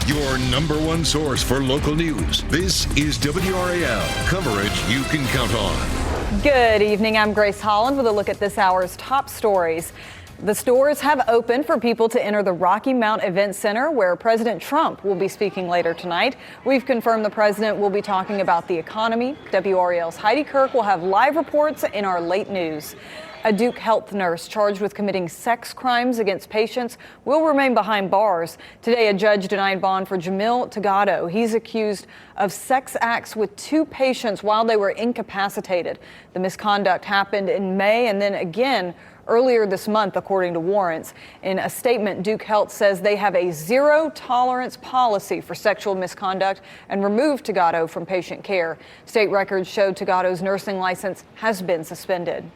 your number one source for local news. This is WRAL, coverage you can count on. Good evening. I'm Grace Holland with a look at this hour's top stories. The stores have opened for people to enter the Rocky Mount Event Center, where President Trump will be speaking later tonight. We've confirmed the president will be talking about the economy. WRAL's Heidi Kirk will have live reports in our late news. A Duke Health nurse charged with committing sex crimes against patients will remain behind bars. Today, a judge denied bond for Jamil Tagado. He's accused of sex acts with two patients while they were incapacitated. The misconduct happened in May and then again earlier this month, according to warrants. In a statement, Duke Health says they have a zero-tolerance policy for sexual misconduct and removed Tagado from patient care. State records show Tagado's nursing license has been suspended.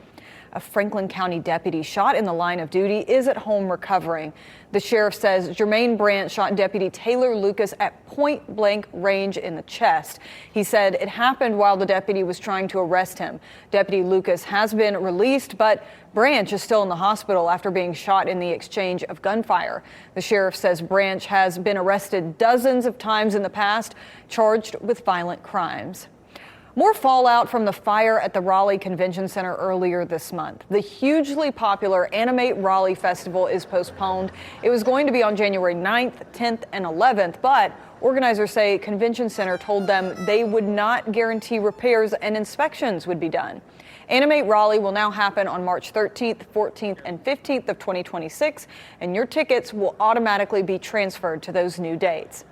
A Franklin County deputy shot in the line of duty is at home recovering. The sheriff says Jermaine Brandt shot Deputy Taylor Lucas at point-blank range in the chest. He said it happened while the deputy was trying to arrest him. Deputy Lucas has been released, but Branch is still in the hospital after being shot in the exchange of gunfire. The sheriff says Branch has been arrested dozens of times in the past, charged with violent crimes. More fallout from the fire at the Raleigh Convention Center earlier this month. The hugely popular Animate Raleigh Festival is postponed. It was going to be on January 9th, 10th, and 11th, but organizers say Convention Center told them they would not guarantee repairs and inspections would be done. Animate Raleigh will now happen on March 13th, 14th, and 15th of 2026, and your tickets will automatically be transferred to those new dates.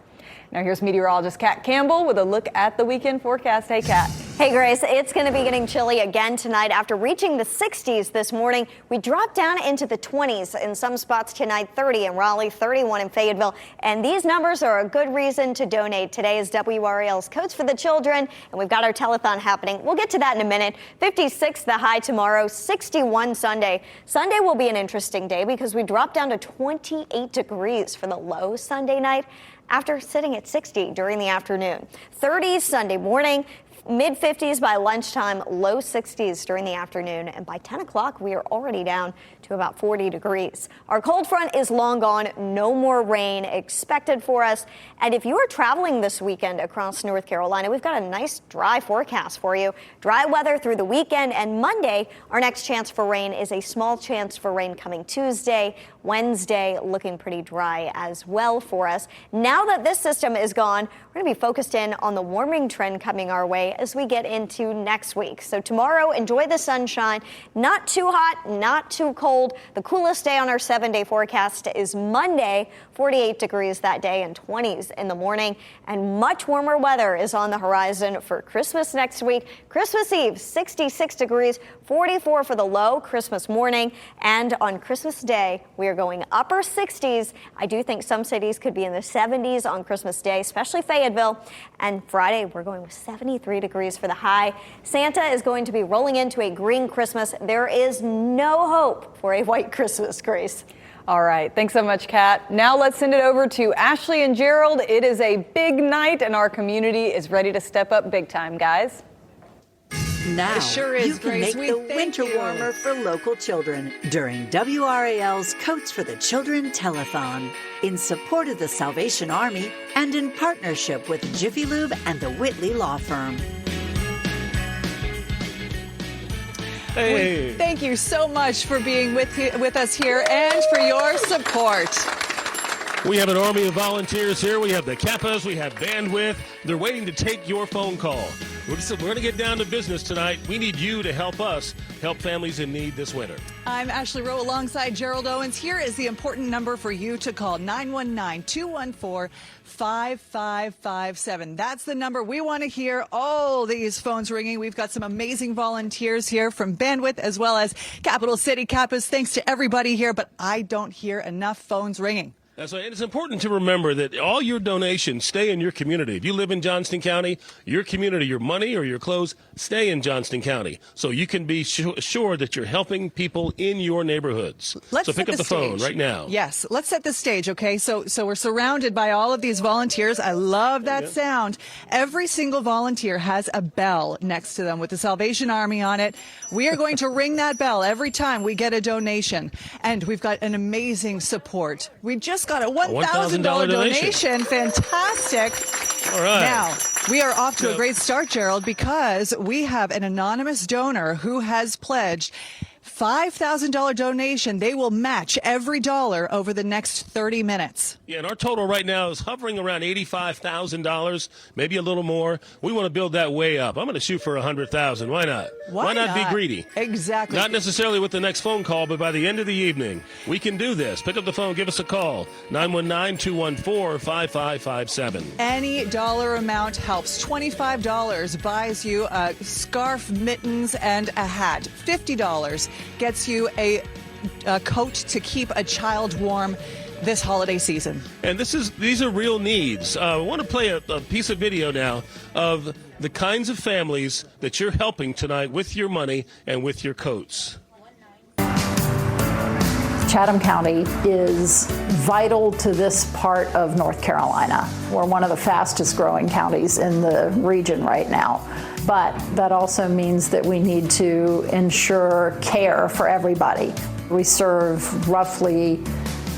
Now here's meteorologist Kat Campbell with a look at the weekend forecast. Hey, Kat. Hey, Grace. It's going to be getting chilly again tonight. After reaching the 60s this morning, we dropped down into the 20s in some spots tonight, 30 in Raleigh, 31 in Fayetteville. And these numbers are a good reason to donate. Today is WRAL's Coats for the Children, and we've got our telethon happening. We'll get to that in a minute. 56 the high tomorrow, 61 Sunday. Sunday will be an interesting day because we drop down to 28 degrees for the low Sunday night, after sitting at 60 during the afternoon. 30s Sunday morning, mid-50s by lunchtime, low 60s during the afternoon, and by 10 o'clock we are already down to about 40 degrees. Our cold front is long gone, no more rain expected for us. And if you are traveling this weekend across North Carolina, we've got a nice dry forecast for you. Dry weather through the weekend, and Monday, our next chance for rain is a small chance for rain coming Tuesday. Wednesday looking pretty dry as well for us. Now that this system is gone, we're going to be focused in on the warming trend coming our way as we get into next week. So tomorrow, enjoy the sunshine. Not too hot, not too cold. The coolest day on our 7-day forecast is Monday, 48 degrees that day and 20s in the morning. And much warmer weather is on the horizon for Christmas next week. Christmas Eve, 66 degrees, 44 for the low Christmas morning. And on Christmas Day, we are going upper 60s. I do think some cities could be in the 70s on Christmas Day, especially Fayetteville. And Friday, we're going with 73 degrees for the high. Santa is going to be rolling into a green Christmas. There is no hope for a white Christmas, Grace. All right. Thanks so much, Kat. Now let's send it over to Ashley and Gerald. It is a big night, and our community is ready to step up big time, guys. Now, it sure is, you can Grace. make the winter warmer for local children during WRAL's Coats for the Children Telethon, in support of the Salvation Army and in partnership with Jiffy Lube and the Whitley Law Firm. Hey. Thank you so much for being with us here and for your support. We have an army of volunteers here. We have the Kappas. We have bandwidth. They're waiting to take your phone call. We're going to get down to business tonight. We need you to help us help families in need this winter. I'm Ashley Rowe alongside Gerald Owens. Here is the important number for you to call, 919-214-5557. That's the number we want to hear. All these phones ringing. We've got some amazing volunteers here from Bandwidth as well as Capital City Kappas. Thanks to everybody here, but I don't hear enough phones ringing. That's right. And it's important to remember that all your donations stay in your community. If you live in Johnston County, your community, your money or your clothes stay in Johnston County. So you can be sure that you're helping people in your neighborhoods. So pick up the phone right now. Yes, let's set the stage, okay? So we're surrounded by all of these volunteers. I love that sound. Every single volunteer has a bell next to them with the Salvation Army on it. We are going to ring that bell every time we get a donation. And we've got an amazing support. We just got a $1,000 donation. Fantastic. All right. Now, we are off to a great start, Gerald, because we have an anonymous donor who has pledged $5,000 donation. They will match every dollar over the next 30 minutes. Yeah, and our total right now is hovering around $85,000, maybe a little more. We want to build that way up. I'm going to shoot for $100,000. Why not? Why not be greedy? Exactly. Not necessarily with the next phone call, but by the end of the evening, we can do this. Pick up the phone, give us a call, 919-214-5557. Any dollar amount helps. $25 buys you a scarf, mittens, and a hat. $50 gets you a coat to keep a child warm this holiday season. And these are real needs. I want to play a piece of video now of the kinds of families that you're helping tonight with your money and with your coats. Chatham County is vital to this part of North Carolina. We're one of the fastest growing counties in the region right now. But that also means that we need to ensure care for everybody. We serve roughly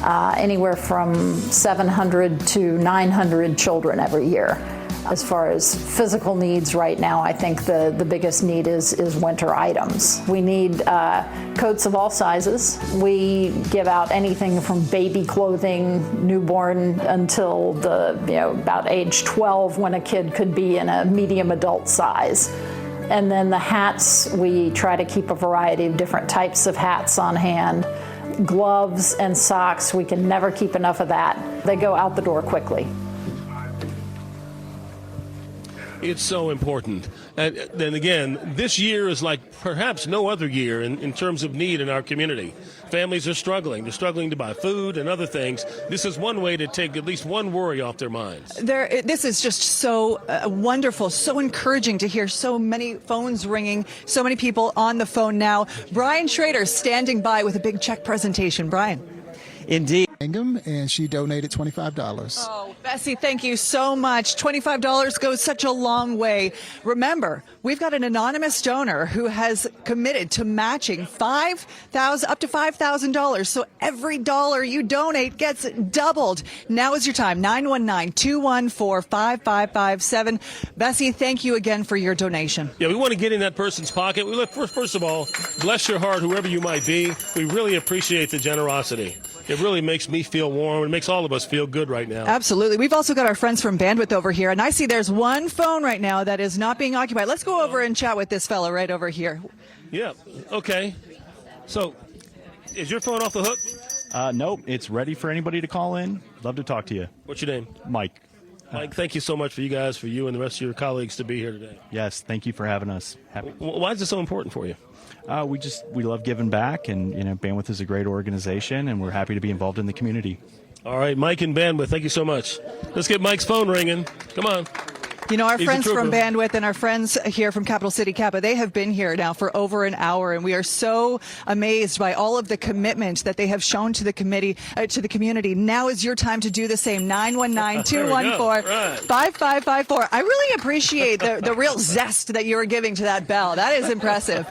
anywhere from 700 to 900 children every year. As far as physical needs right now, I think the biggest need is winter items. We need coats of all sizes. We give out anything from baby clothing, newborn, until about age 12 when a kid could be in a medium adult size. And then the hats, we try to keep a variety of different types of hats on hand. Gloves and socks, we can never keep enough of that. They go out the door quickly. It's so important. And then again, this year is like perhaps no other year in terms of need in our community. Families are struggling. They're struggling to buy food and other things. This is one way to take at least one worry off their minds. This is just so wonderful, so encouraging to hear so many phones ringing, so many people on the phone now. Brian Schrader standing by with a big check presentation. Brian. Indeed. And she donated $25. Oh, Bessie, thank you so much. $25 goes such a long way. Remember, we've got an anonymous donor who has committed to matching up to $5,000. So every dollar you donate gets doubled. Now is your time. 919-214-5557. Bessie, thank you again for your donation. Yeah, we want to get in that person's pocket. First of all, bless your heart, whoever you might be. We really appreciate the generosity. It really makes me feel warm. It makes all of us feel good right now. Absolutely. We've also got our friends from Bandwidth over here, and I see there's one phone right now that is not being occupied. Let's go over and chat with this fellow right over here. Yeah. Okay. So, is your phone off the hook? Nope. It's ready for anybody to call in. Love to talk to you. What's your name? Mike. Mike, thank you so much for you and the rest of your colleagues to be here today. Yes, thank you for having us. Why is this so important for you? We love giving back, and Bandwidth is a great organization, and we're happy to be involved in the community. All right, Mike and Bandwidth, thank you so much. Let's get Mike's phone ringing. Come on. Our friends from Bandwidth and our friends here from Capital City Kappa, they have been here now for over an hour, and we are so amazed by all of the commitment that they have shown to the community. Now is your time to do the same. 919-214-5554. I really appreciate the real zest that you are giving to that bell. That is impressive.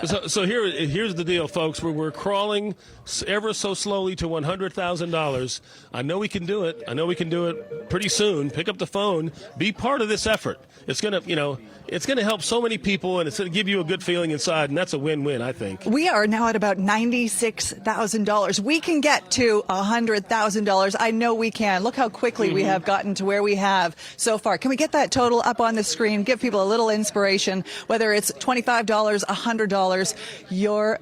So here's the deal, folks. We're crawling ever so slowly to $100,000. I know we can do it. I know we can do it pretty soon. Pick up the phone. Be part of this effort. It's gonna help so many people, and it's gonna give you a good feeling inside, and that's a win-win, I think. We are now at about $96,000. We can get to $100,000. I know we can. Look how quickly we have gotten to where we have so far. Can we get that total up on the screen? Give people a little inspiration. Whether it's $25, $100, your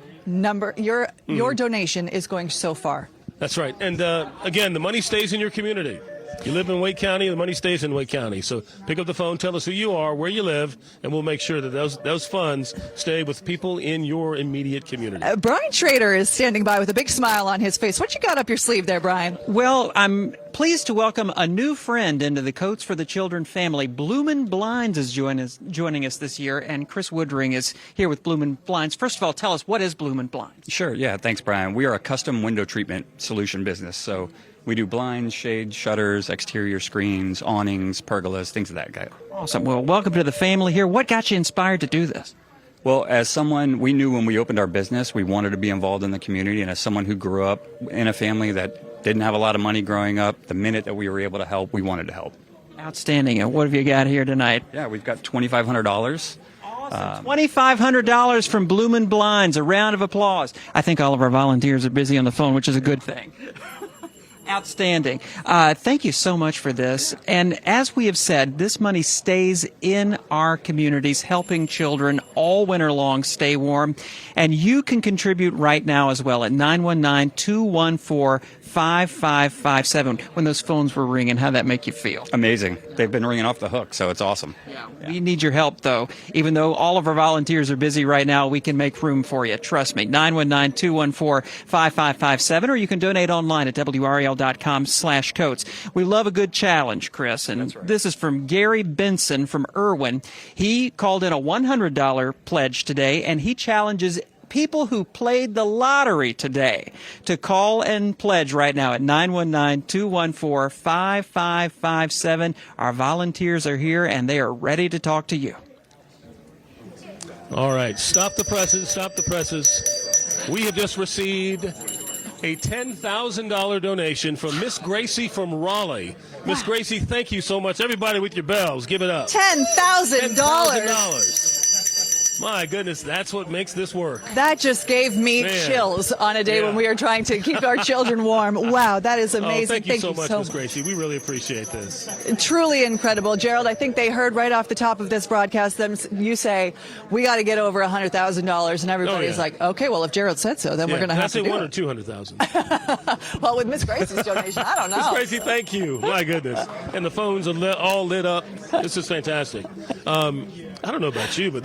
donation is going so far. That's right. And again, the money stays in your community. You live in Wake County, the money stays in Wake County. So pick up the phone, tell us who you are, where you live, and we'll make sure that those funds stay with people in your immediate community. Brian Schrader is standing by with a big smile on his face. What you got up your sleeve there, Brian? Well, I'm pleased to welcome a new friend into the Coats for the Children family. Bloomin' Blinds is joining us this year, and Chris Woodring is here with Bloomin' Blinds. First of all, tell us, what is Bloomin' Blinds? Sure, yeah, thanks, Brian. We are a custom window treatment solution business, so we do blinds, shades, shutters, exterior screens, awnings, pergolas, things of that kind. Awesome. Well, welcome to the family here. What got you inspired to do this? Well, as someone, we knew when we opened our business, we wanted to be involved in the community, and as someone who grew up in a family that Didn't have a lot of money growing up. The minute that we were able to help, we wanted to help. Outstanding. And what have you got here tonight? Yeah, we've got $2,500. Awesome. $2,500 from Bloomin' Blinds. A round of applause. I think all of our volunteers are busy on the phone, which is a good thing. Outstanding. Thank you so much for this. And as we have said, this money stays in our communities, helping children all winter long stay warm. And you can contribute right now as well at 919-214-5557. When those phones were ringing, how'd that make you feel? Amazing. They've been ringing off the hook, so it's awesome. Yeah. We need your help, though. Even though all of our volunteers are busy right now, we can make room for you. Trust me. 919-214-5557, or you can donate online at WRAL.com/coats. We love a good challenge, Chris, and this is from Gary Benson from Irwin. He called in a $100 pledge today, and he challenges people who played the lottery today to call and pledge right now at 919-214-5557. Our volunteers are here, and they are ready to talk to you. All right, stop the presses, stop the presses. We have just received a $10,000 donation from Miss Gracie from Raleigh. Miss Gracie, thank you so much. Everybody with your bells, give it up. $10,000. $10,000. My goodness, that's what makes this work. That just gave me chills on a day when we are trying to keep our children warm. Wow, that is amazing. Thank you so much, Miss Gracie. We really appreciate this. Truly incredible. Gerald, I think they heard right off the top of this broadcast you say, we got to get over $100,000. And everybody's like, okay, well, if Gerald said so, then we're going to have to do $1 it. or $200,000. Well, with Miss Gracie's donation, I don't know. Miss Gracie, thank you. My goodness. And the phones are all lit up. This is fantastic. I don't know about you, but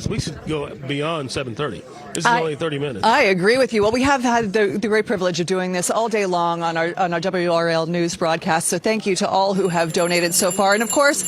we should go beyond 7:30. This is only 30 minutes. I agree with you. Well, we have had the great privilege of doing this all day long on our WRAL news broadcast. So thank you to all who have donated so far. And of course,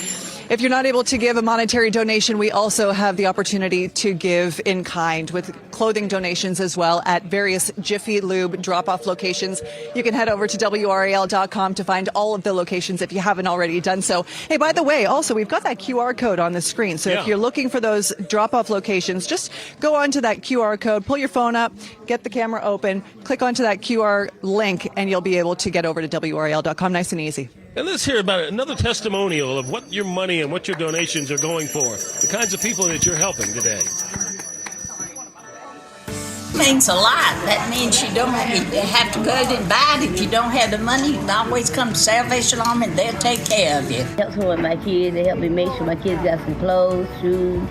if you're not able to give a monetary donation, we also have the opportunity to give in kind with clothing donations as well at various Jiffy Lube drop-off locations. You can head over to WRAL.com to find all of the locations if you haven't already done so. Hey, by the way, also, we've got that QR code on the screen. So if you're looking for those drop-off locations, just go onto that QR code, pull your phone up, get the camera open, click onto that QR link, and you'll be able to get over to WRAL.com. Nice and easy. And let's hear about another testimonial of what your money and what your donations are going for, the kinds of people that you're helping today. Means a lot. That means you don't have to go out and buy it. If you don't have the money, you can always come to Salvation Army and they'll take care of you. It helps me with my kids. They help me make sure my kids got some clothes, shoes,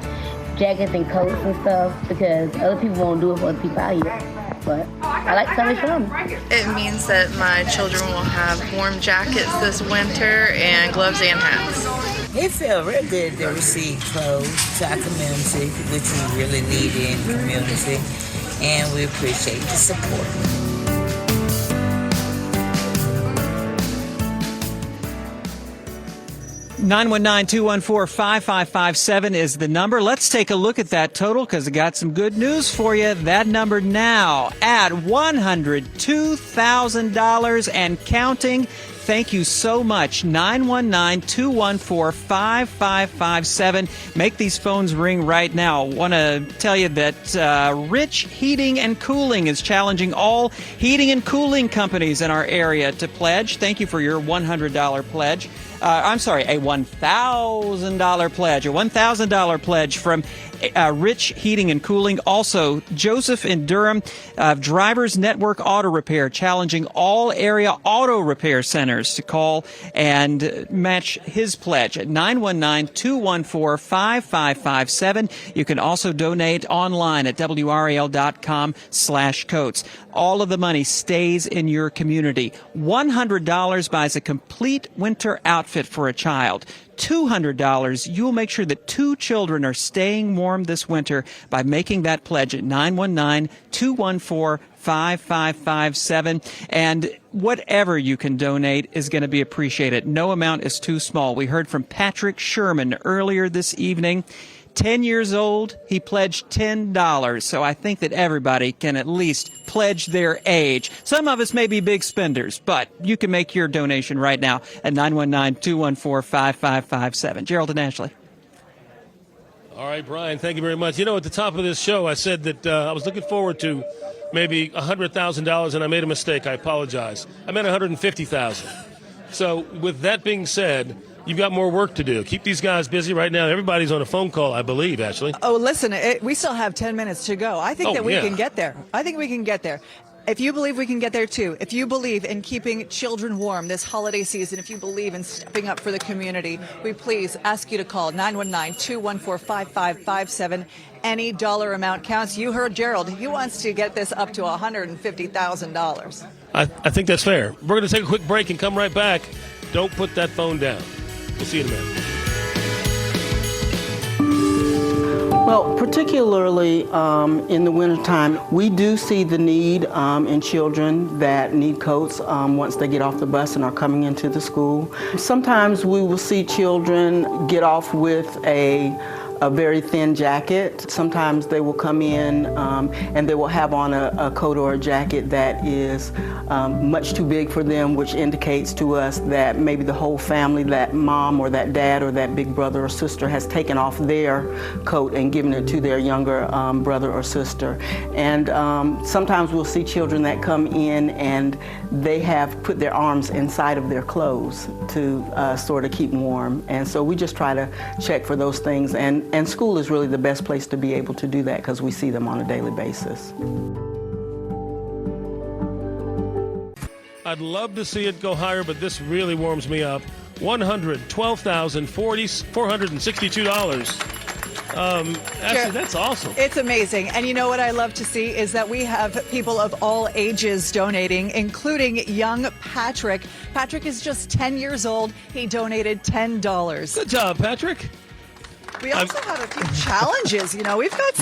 jackets, and coats and stuff because other people won't do it for other people out here. But I like Salvation Army. It means that my children will have warm jackets this winter and gloves and hats. It feels real good to receive clothes to our community, which we really need in the community, and we appreciate the support. (919-214-5557) is the number. Let's take a look at that total because I got some good news for you. That number now at $102,000 and counting. Thank you so much. 919-214-5557. Make these phones ring right now. Want to tell you that Rich Heating and Cooling is challenging all heating and cooling companies in our area to pledge. Thank you for your $100 pledge. A $1,000 pledge. A $1,000 pledge from Rich Heating and Cooling. Also, Joseph in Durham, Drivers Network Auto Repair, challenging all area auto repair centers to call and match his pledge at 919-214-5557. You can also donate online at WRAL.com/coats. All of the money stays in your community. $100 buys a complete winter outfit for a child. $200, you'll make sure that 2 children are staying warm this winter by making that pledge at 919-214-5557. And whatever you can donate is going to be appreciated. No amount is too small. We heard from Patrick Sherman earlier this evening. 10 years old, he pledged $10. So I think that everybody can at least pledge their age. Some of us may be big spenders, but you can make your donation right now at 919-214-5557. Gerald and Ashley. All right, Brian, thank you very much. You know, at the top of this show, I said that I was looking forward to maybe $100,000 and I made a mistake. I apologize. I meant $150,000. So with that being said, you've got more work to do. Keep these guys busy right now. Everybody's on a phone call, I believe, Ashley. Oh, listen, we still have 10 minutes to go. I think that we can get there. I think we can get there. If you believe we can get there too, if you believe in keeping children warm this holiday season, if you believe in stepping up for the community, we please ask you to call 919-214-5557. Any dollar amount counts. You heard Gerald. He wants to get this up to $150,000. I think that's fair. We're going to take a quick break and come right back. Don't put that phone down. We'll see you in a minute. Well, particularly in the wintertime, we do see the need in children that need coats once they get off the bus and are coming into the school. Sometimes we will see children get off with a very thin jacket. Sometimes they will come in and they will have on a coat or a jacket that is much too big for them, which indicates to us that maybe the whole family, that mom or that dad or that big brother or sister has taken off their coat and given it to their younger brother or sister. And sometimes we'll see children that come in and they have put their arms inside of their clothes to sort of keep warm. And so we just try to check for those things. And school is really the best place to be able to do that because we see them on a daily basis. I'd love to see it go higher, but this really warms me up. $112,462. Actually, that's awesome. It's amazing. And you know what I love to see is that we have people of all ages donating, including young Patrick. Patrick is just 10 years old. He donated $10. Good job, Patrick. We also have a few challenges. You know, we've got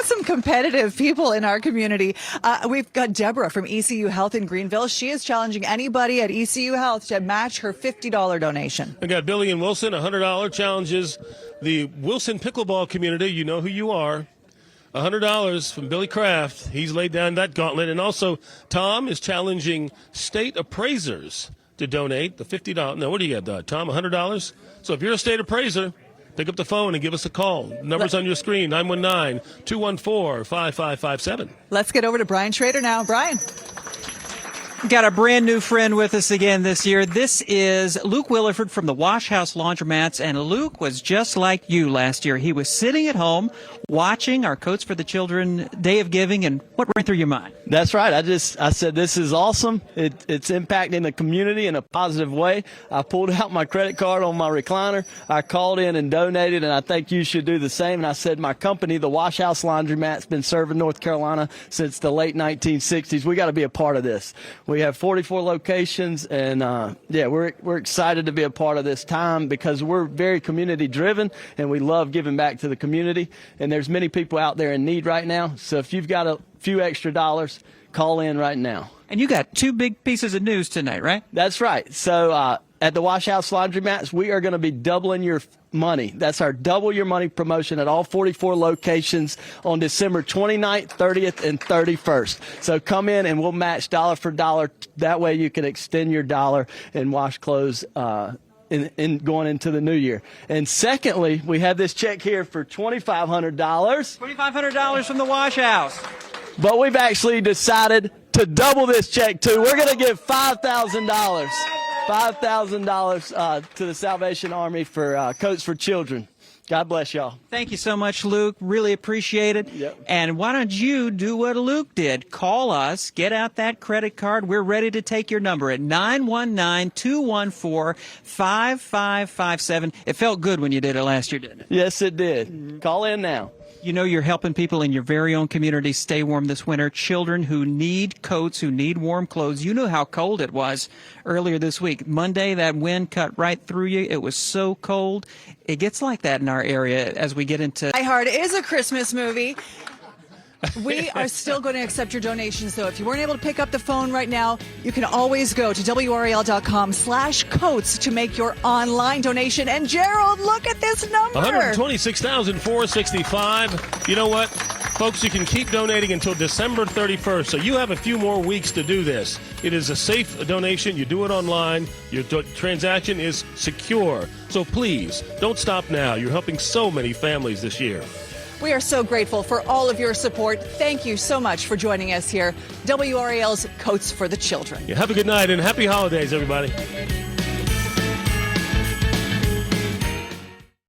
some competitive people in our community. We've got Deborah from ECU Health in Greenville. She is challenging anybody at ECU Health to match her $50 donation. We got Billy and Wilson, $100 challenges the Wilson pickleball community. You know who you are. $100 from Billy Kraft. He's laid down that gauntlet. And also, Tom is challenging state appraisers to donate the $50. No, what do you got, Tom? $100? So if you're a state appraiser, pick up the phone and give us a call. Numbers on your screen, 919-214-5557. Let's get over to Brian Schrader now. Brian. Got a brand new friend with us again this year. This is Luke Williford from the Wash House Laundromats, and Luke was just like you last year. He was sitting at home watching our Coats for the Children Day of Giving, and what ran through your mind? That's right. I said, this is awesome. It's impacting the community in a positive way. I pulled out my credit card on my recliner. I called in and donated, and I think you should do the same. And I said, my company, the Wash House Laundromat's been serving North Carolina since the late 1960s. We got to be a part of this. We have 44 locations, and we're excited to be a part of this time because we're very community driven, and we love giving back to the community. And there's many people out there in need right now. So if you've got a few extra dollars, call in right now. And you got two big pieces of news tonight, right? That's right. So at the Wash House Laundromats, we are going to be doubling your money. That's our Double Your Money promotion at all 44 locations on December 29th, 30th, and 31st. So come in and we'll match dollar for dollar. That way you can extend your dollar and wash clothes in going into the new year. And secondly, we have this check here for $2,500. $2,500 from the Wash House. But we've actually decided to double this check too. We're going to give $5,000. $5,000 to the Salvation Army for Coats for Children. God bless y'all. Thank you so much, Luke. Really appreciate it. Yep. And why don't you do what Luke did? Call us. Get out that credit card. We're ready to take your number at 919-214-5557. It felt good when you did it last year, didn't it? Yes, it did. Call in now. You know you're helping people in your very own community stay warm this winter. Children who need coats, who need warm clothes. You know how cold it was earlier this week. Monday, that wind cut right through you. It was so cold. It gets like that in our area as we get into... Die Hard is a Christmas movie. We are still going to accept your donations, though. If you weren't able to pick up the phone right now, you can always go to WRAL.com/coats to make your online donation. And Gerald, look at this number. $126,465. You know what? Folks, you can keep donating until December 31st, so you have a few more weeks to do this. It is a safe donation. You do it online. Your transaction is secure. So please, don't stop now. You're helping so many families this year. We are so grateful for all of your support. Thank you so much for joining us here. WRAL's Coats for the Children. Yeah, have a good night and happy holidays, everybody.